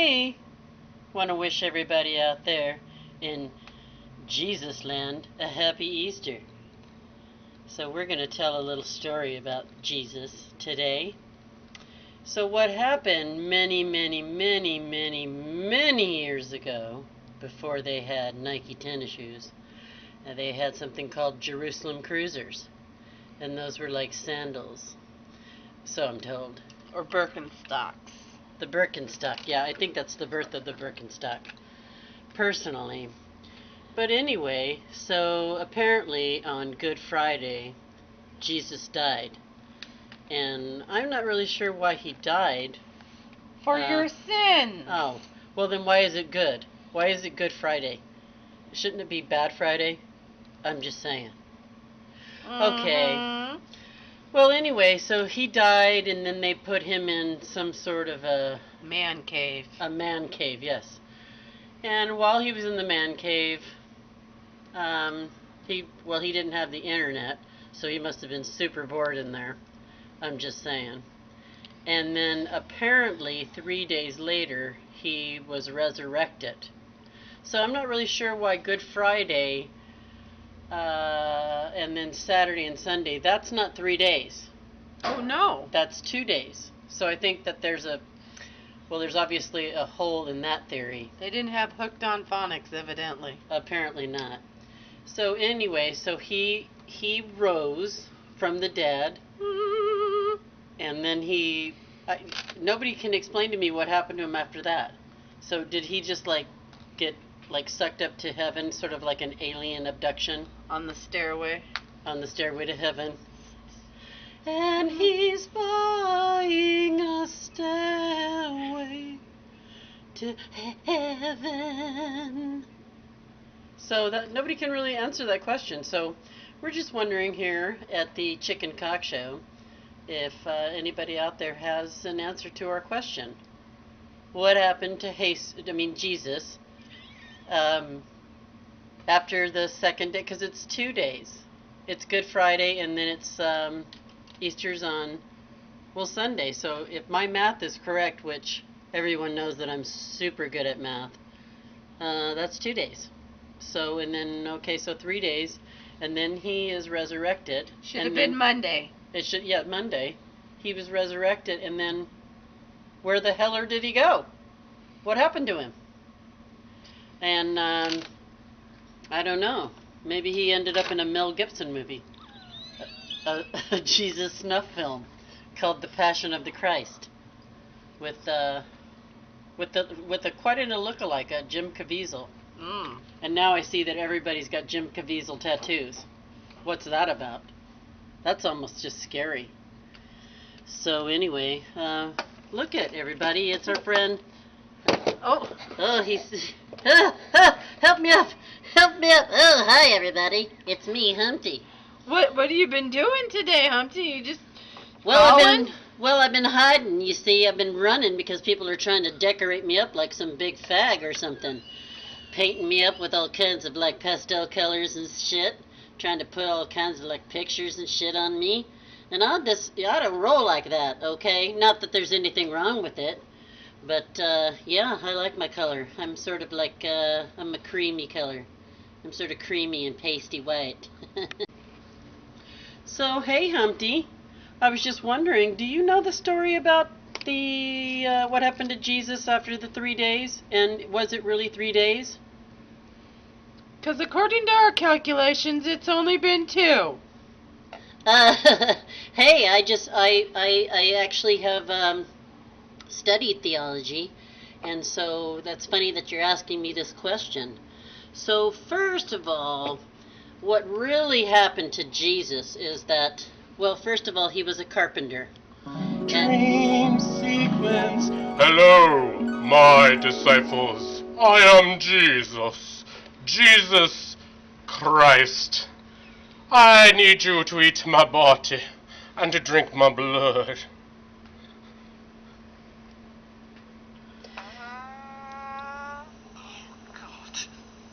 me. Want to wish everybody out there in Jesus land a happy Easter. So we're going to tell a little story about Jesus today. So what happened many years ago, before they had Nike tennis shoes, they had something called Jerusalem Cruisers. And those were like sandals. So I'm told. Or Birkenstocks. The Birkenstock, yeah, I think that's the birth of the Birkenstock, personally. But anyway, so apparently on Good Friday, Jesus died. And I'm not really sure why he died. For your sins. Oh, well then why is it good? Why is it Good Friday? Shouldn't it be Bad Friday? I'm just saying. Okay. Well, anyway, so he died, and then they put him in some sort of a... Man cave. A man cave, yes. And while he was in the man cave, he didn't have the internet, so he must have been super bored in there. I'm just saying. And then apparently 3 days later, he was resurrected. So I'm not really sure why Good Friday... and then Saturday and Sunday, that's not 3 days. Oh, no. That's 2 days. So I think that there's obviously a hole in that theory. They didn't have hooked on phonics, evidently. Apparently not. So anyway, so he rose from the dead, and then nobody can explain to me what happened to him after that. So did he just get sucked up to heaven, sort of like an alien abduction? On the stairway. On the stairway to heaven. And he's buying a stairway to heaven. So that nobody can really answer that question. So we're just wondering here at the Chicken Cock Show if anybody out there has an answer to our question. What happened to Jesus? After the second day, because it's 2 days. It's Good Friday, and then it's Easter's on, Sunday. So if my math is correct, which everyone knows that I'm super good at math, that's 2 days. So, and then, so 3 days, and then he is resurrected. Should have been Monday. Monday. He was resurrected, and then where the heller did he go? What happened to him? And I don't know. Maybe he ended up in a Mel Gibson movie, a Jesus snuff film called The Passion of the Christ, with quite a lookalike, Jim Caviezel. And now I see that everybody's got Jim Caviezel tattoos. What's that about? That's almost just scary. So anyway, look at everybody. It's our friend. Oh, he's... help me up! Help me up! Oh, hi, everybody. It's me, Humpty. What have you been doing today, Humpty? You just... I've been hiding, you see. I've been running because people are trying to decorate me up like some big fag or something. Painting me up with all kinds of, pastel colors and shit. Trying to put all kinds of, pictures and shit on me. And I don't roll like that, okay? Not that there's anything wrong with it. But, yeah, I like my color. I'm sort of I'm a creamy color. I'm sort of creamy and pasty white. So, hey, Humpty. I was just wondering, do you know the story about what happened to Jesus after the 3 days? And was it really 3 days? Because according to our calculations, it's only been 2. Hey, I actually have, studied theology, and so that's funny that you're asking me this question. So first of all, what really happened to Jesus is that, first of all, he was a carpenter. Dream sequence. Hello, my disciples. I am Jesus Christ. I need you to eat my body and to drink my blood.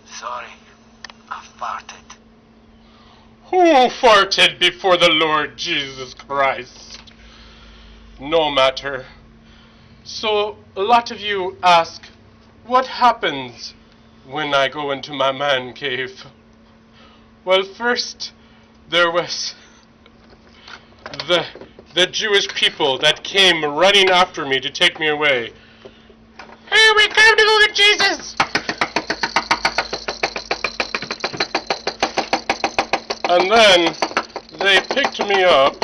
Sorry, I farted. Who farted before the Lord Jesus Christ? No matter. So, a lot of you ask, what happens when I go into my man cave? Well, first, there was the Jewish people that came running after me to take me away. Hey, we come to go get Jesus! And then they picked me up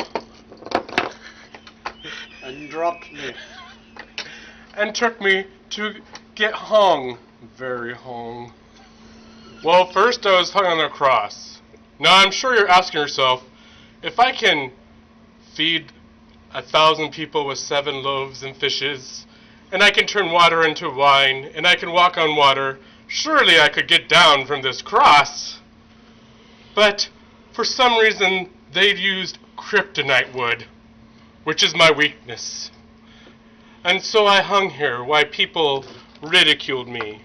And dropped me. and took me to get hung. Very hung. Well, first I was hung on a cross. Now I'm sure you're asking yourself, if I can feed 1,000 people with 7 loaves and fishes, and I can turn water into wine, and I can walk on water, surely I could get down from this cross. But for some reason, they'd used kryptonite wood, which is my weakness. And so I hung here while people ridiculed me.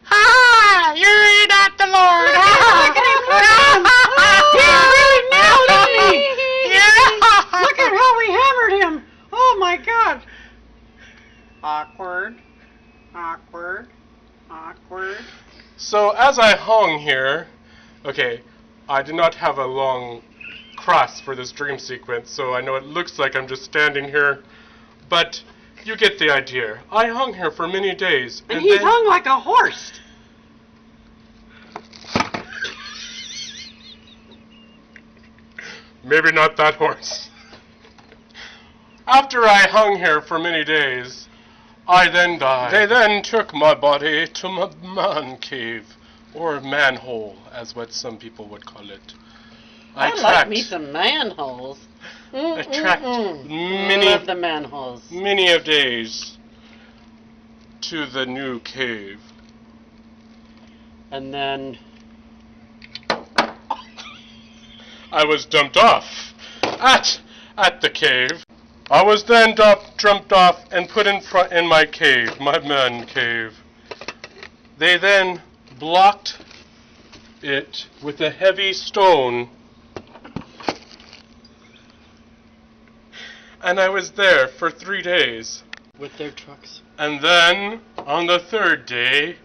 Ha! You're not the Lord! Look at him! He really nailed me! Yeah! Look at how we hammered him! Oh my God! Awkward. Awkward. Awkward. So as I hung here, okay, I did not have a long cross for this dream sequence, so I know it looks like I'm just standing here, but you get the idea. I hung here for many days, And he's hung like a horse. maybe not that horse. After I hung here for many days, I then died. They then took my body to my man cave, or manhole, as what some people would call it. I like me some manholes. I tracked Love the manholes. many of days to the new cave. And then I was dumped off at the cave. I was then jumped off and put in my cave, my man cave. They then blocked it with a heavy stone, and I was there for 3 days. with their trucks. And then, on the 3rd day,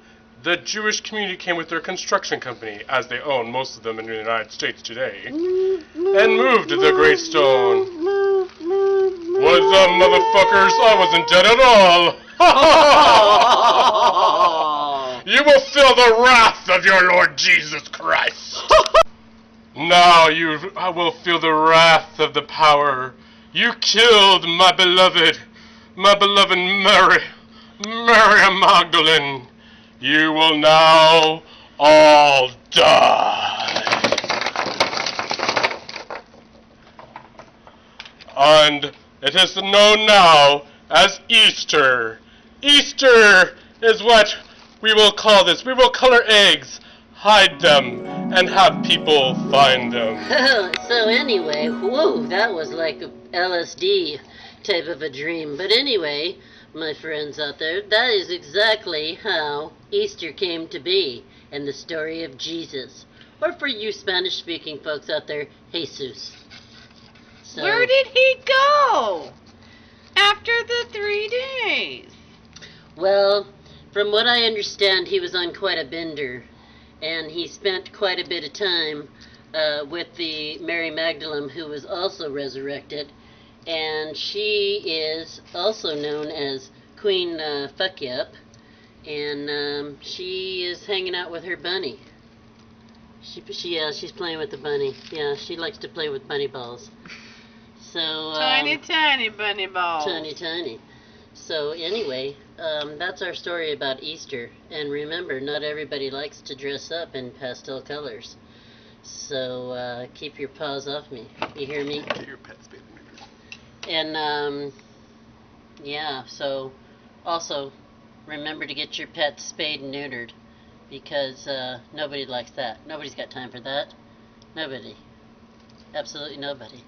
the Jewish community came with their construction company, as they own most of them in the United States today, and moved the great stone. What's up, motherfuckers? I wasn't dead at all. You will feel the wrath of your Lord Jesus Christ. Now I will feel the wrath of the power. You killed my beloved Mary Magdalene. You will now all die. And it is known now as Easter. Easter is what we will call this. We will color eggs, hide them, and have people find them. So anyway, whoa, that was like a LSD type of a dream. But anyway, my friends out there, that is exactly how Easter came to be, and the story of Jesus. Or for you Spanish-speaking folks out there, Jesus. So, Where did he go after the 3 days? well, from what I understand, he was on quite a bender, and he spent quite a bit of time with the Mary Magdalene, who was also resurrected, and she is also known as Queen Fuckyup, and she is hanging out with her bunny. She's playing with the bunny. Yeah, she likes to play with bunny balls. So Tiny bunny balls. tiny. So anyway, that's our story about Easter. And remember, not everybody likes to dress up in pastel colors. So keep your paws off me. You hear me? Get your pets, baby. And yeah. So also remember to get your pets spayed and neutered, because nobody likes that. Nobody's got time for that. Nobody. Absolutely nobody.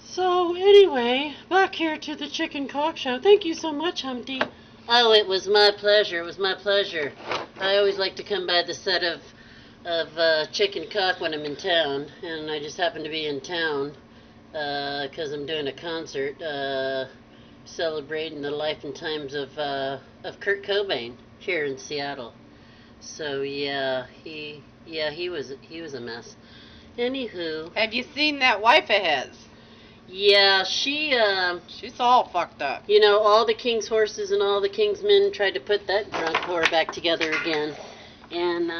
So anyway, back here to the Chicken Cock Show. Thank you so much, Humpty. Oh, it was my pleasure. It was my pleasure. I always like to come by the set of Chicken Cock when I'm in town, and I just happen to be in town because I'm doing a concert celebrating the life and times of Kurt Cobain here in Seattle. So yeah, he was a mess. Anywho, Have you seen that wife of his? yeah, She's all fucked up. you know, all the king's horses and all the king's men tried to put that drunk whore back together again, and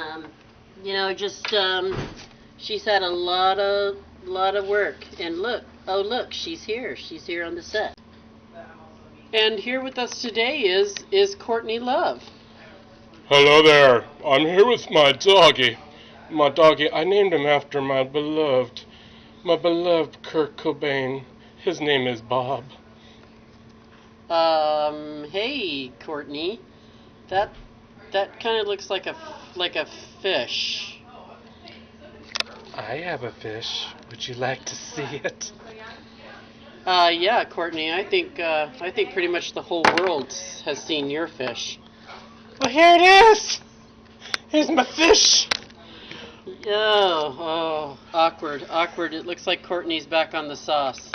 you know, just she's had a lot of work. And look, oh look, she's here on the set. And here with us today is Courtney Love. Hello there. I'm here with my doggy. My doggy, I named him after my beloved Kurt Cobain. His name is Bob. Hey, Courtney. That kind of looks like a fish. I have a fish. Would you like to see it? Yeah, Courtney. I think pretty much the whole world has seen your fish. Well, here it is. Here's my fish. Oh, awkward. It looks like Courtney's back on the sauce.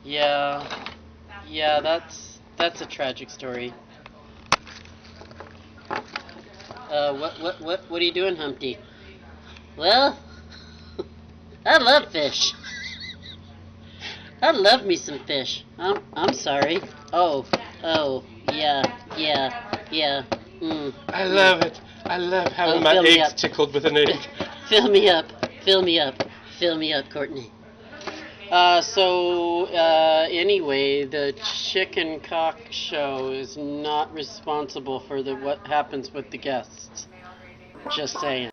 Yeah, that's a tragic story. What are you doing, Humpty? Well, I love fish. I love me some fish. I'm sorry. Oh, yeah. I love it. I love having Oh, my fill me eggs up. tickled with an egg. Fill me up, Courtney. Anyway, the chicken cock show is not responsible for what happens with the guests. Just saying.